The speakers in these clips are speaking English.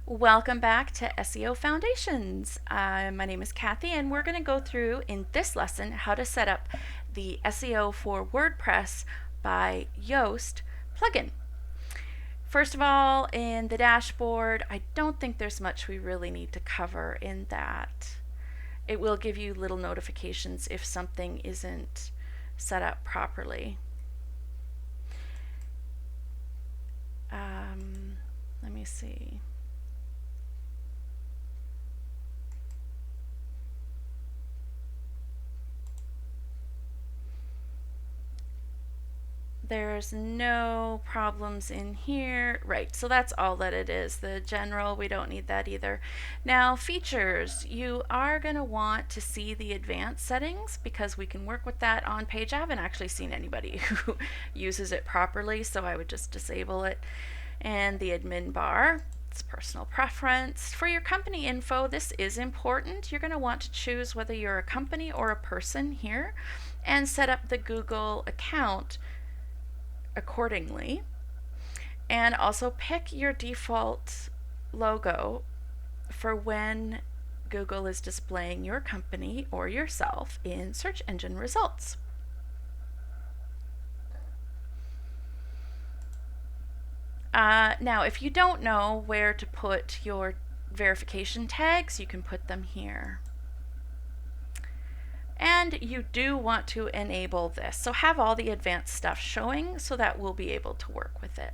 Welcome back to SEO Foundations. My name is Kathy, and we're going to go through in this lesson how to set up the SEO for WordPress by Yoast plugin. First of all, in the dashboard, I don't think there's much we really need to cover in that. It will give you little notifications if something isn't set up properly. Let me see. There's no problems in here. Right, so that's all that it is. The general, we don't need that either. Now, features. You are going to want to see the advanced settings because we can work with that on page. I haven't actually seen anybody who uses it properly, so I would just disable it. And the admin bar. It's personal preference. For your company info, this is important. You're going to want to choose whether you're a company or a person here and set up the Google account accordingly, and also pick your default logo for when Google is displaying your company or yourself in search engine results. Now, if you don't know where to put your verification tags, you can put them here. And you do want to enable this. So have all the advanced stuff showing so that we'll be able to work with it.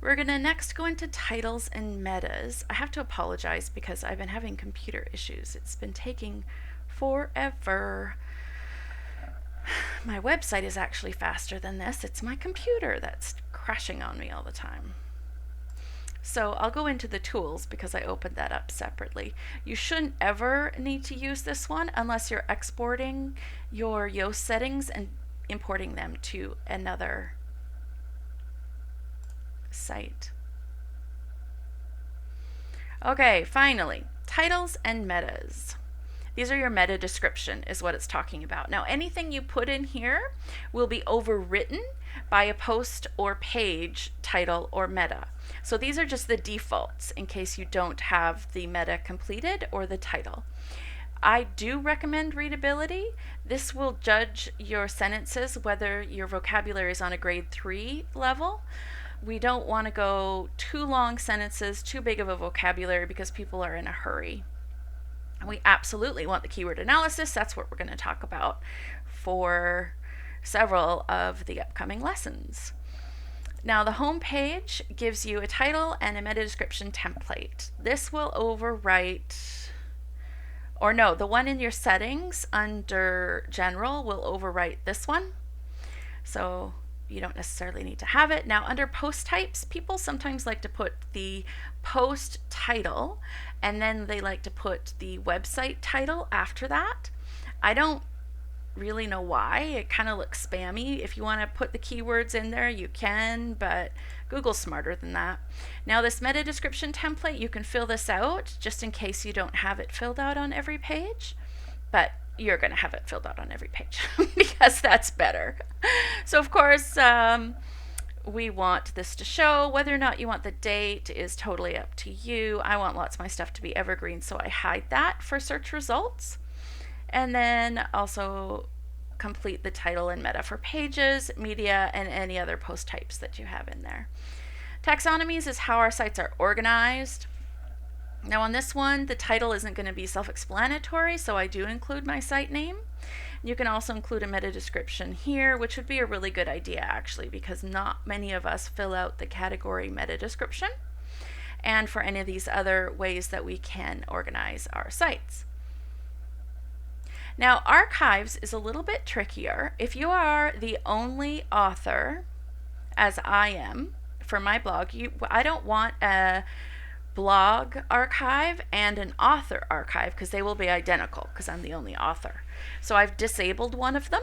We're going to next go into titles and metas. I have to apologize because I've been having computer issues. It's been taking forever. My website is actually faster than this. It's my computer that's crashing on me all the time. So I'll go into the tools because I opened that up separately. You shouldn't ever need to use this one unless you're exporting your Yoast settings and importing them to another site. Okay, finally, titles and metas. These are your meta description is what it's talking about. Now, anything you put in here will be overwritten by a post or page title or meta. So these are just the defaults in case you don't have the meta completed or the title. I do recommend readability. This will judge your sentences whether your vocabulary is on a grade 3 level. We don't want to go too long sentences, too big of a vocabulary because people are in a hurry. We absolutely want the keyword analysis. That's what we're going to talk about for several of the upcoming lessons. Now, the home page gives you a title and a meta description template. This will overwrite, or no, the one in your settings under general will overwrite this one. So you don't necessarily need to have it. Now, under post types, people sometimes like to put the post title and then they like to put the website title after that. I don't really know why. It kind of looks spammy. If you want to put the keywords in there, you can, but Google's smarter than that. Now, this meta description template, you can fill this out just in case you don't have it filled out on every page, but you're going to have it filled out on every page because that's better. So, of course, we want this to show. Whether or not you want the date is totally up to you. I want lots of my stuff to be evergreen, so I hide that for search results. And then also complete the title and meta for pages, media, and any other post types that you have in there. Taxonomies is how our sites are organized. Now on this one, the title isn't going to be self-explanatory, so I do include my site name. You can also include a meta description here, which would be a really good idea actually, because not many of us fill out the category meta description, and for any of these other ways that we can organize our sites. Now, archives is a little bit trickier. If you are the only author, as I am for my blog, I don't want a blog archive and an author archive because they will be identical because I'm the only author. So I've disabled one of them.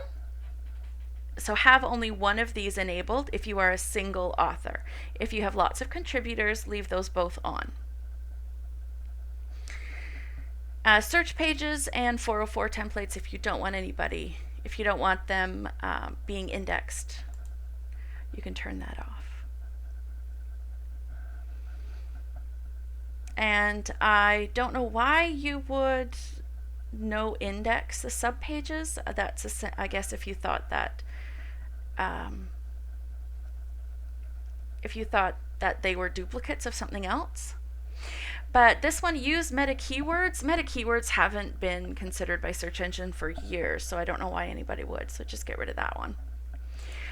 So have only one of these enabled if you are a single author. If you have lots of contributors, leave those both on. Search pages and 404 templates if you don't want them being indexed, you can turn that off. And I don't know why you would no index the subpages. I guess if you thought that they were duplicates of something else. But this one, use meta keywords. Meta keywords haven't been considered by search engine for years, so I don't know why anybody would. So just get rid of that one.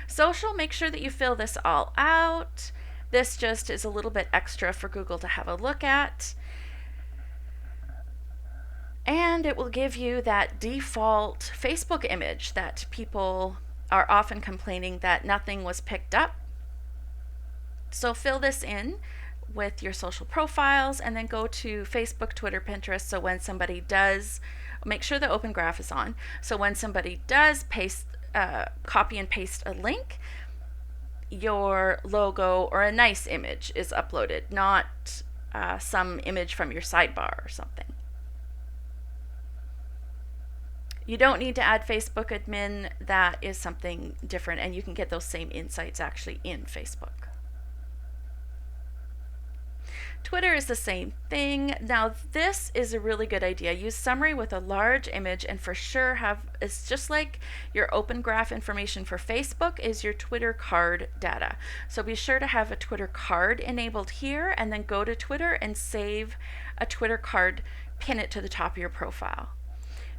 Social, make sure that you fill this all out. This just is a little bit extra for Google to have a look at. And it will give you that default Facebook image that people are often complaining that nothing was picked up. So fill this in with your social profiles and then go to Facebook, Twitter, Pinterest. So when somebody does, make sure the open graph is on. So when somebody does copy and paste a link, your logo or a nice image is uploaded, not some image from your sidebar or something. You don't need to add Facebook admin. That is something different, and you can get those same insights actually in Facebook. Twitter is the same thing. Now this is a really good idea. Use summary with a large image, and for sure it's just like your open graph information for Facebook is your Twitter card data. So be sure to have a Twitter card enabled here, and then go to Twitter and save a Twitter card, pin it to the top of your profile.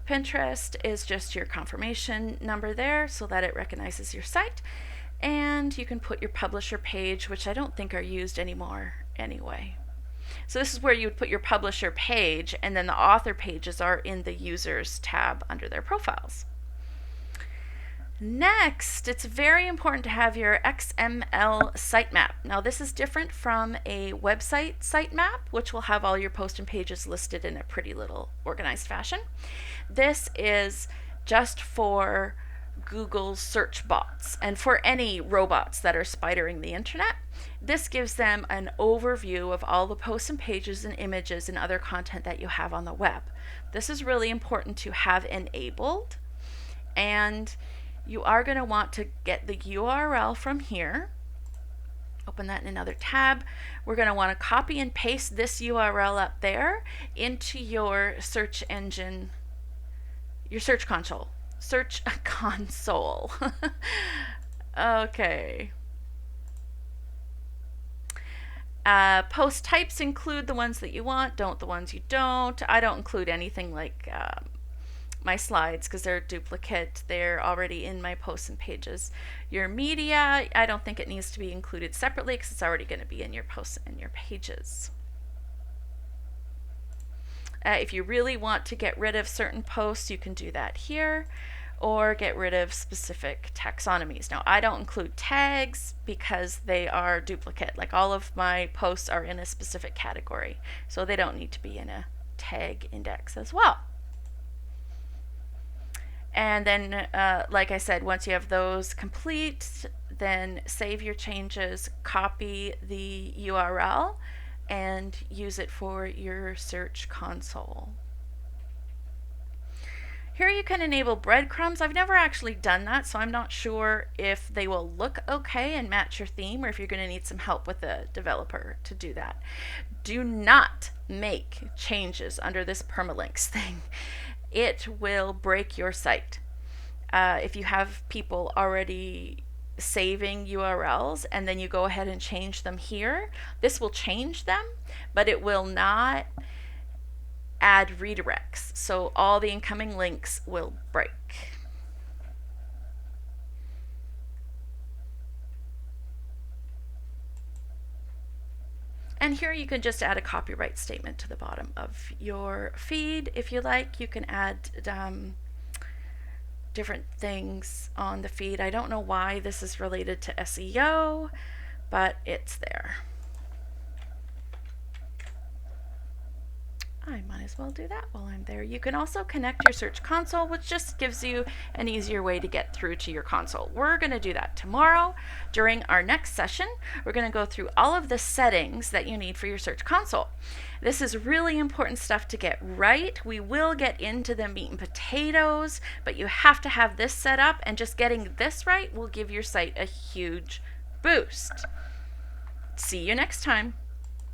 Pinterest is just your confirmation number there so that it recognizes your site. And you can put your publisher page, which I don't think are used anymore anyway. So this is where you would put your publisher page, and then the author pages are in the users tab under their profiles. Next, it's very important to have your XML sitemap. Now this is different from a website sitemap, which will have all your post and pages listed in a pretty little organized fashion. This is just for Google's search bots and for any robots that are spidering the internet. This gives them an overview of all the posts and pages and images and other content that you have on the web. This is really important to have enabled, and you are going to want to get the URL from here. Open that in another tab. We're going to want to copy and paste this URL up there into your search engine, your search console. Search console. Okay. Post types include the ones that you want, don't the ones you don't. I don't include anything like my slides because they're duplicate. They're already in my posts and pages. Your media, I don't think it needs to be included separately because it's already going to be in your posts and your pages. If you really want to get rid of certain posts, you can do that here, or get rid of specific taxonomies. Now, I don't include tags because they are duplicate. Like all of my posts are in a specific category, so they don't need to be in a tag index as well. And then, like I said, once you have those complete, then save your changes, copy the URL, and use it for your search console. Here you can enable breadcrumbs. I've never actually done that, so I'm not sure if they will look okay and match your theme, or if you're going to need some help with a developer to do that. Do not make changes under this permalinks thing. It will break your site. If you have people already saving URLs and then you go ahead and change them here, this will change them, but it will not add redirects. So all the incoming links will break. And here you can just add a copyright statement to the bottom of your feed. If you like, you can add different things on the feed. I don't know why this is related to SEO, but it's there. I might as well do that while I'm there. You can also connect your search console, which just gives you an easier way to get through to your console. We're going to do that tomorrow during our next session. We're going to go through all of the settings that you need for your search console. This is really important stuff to get right. We will get into the meat and potatoes, but you have to have this set up, and just getting this right will give your site a huge boost. See you next time.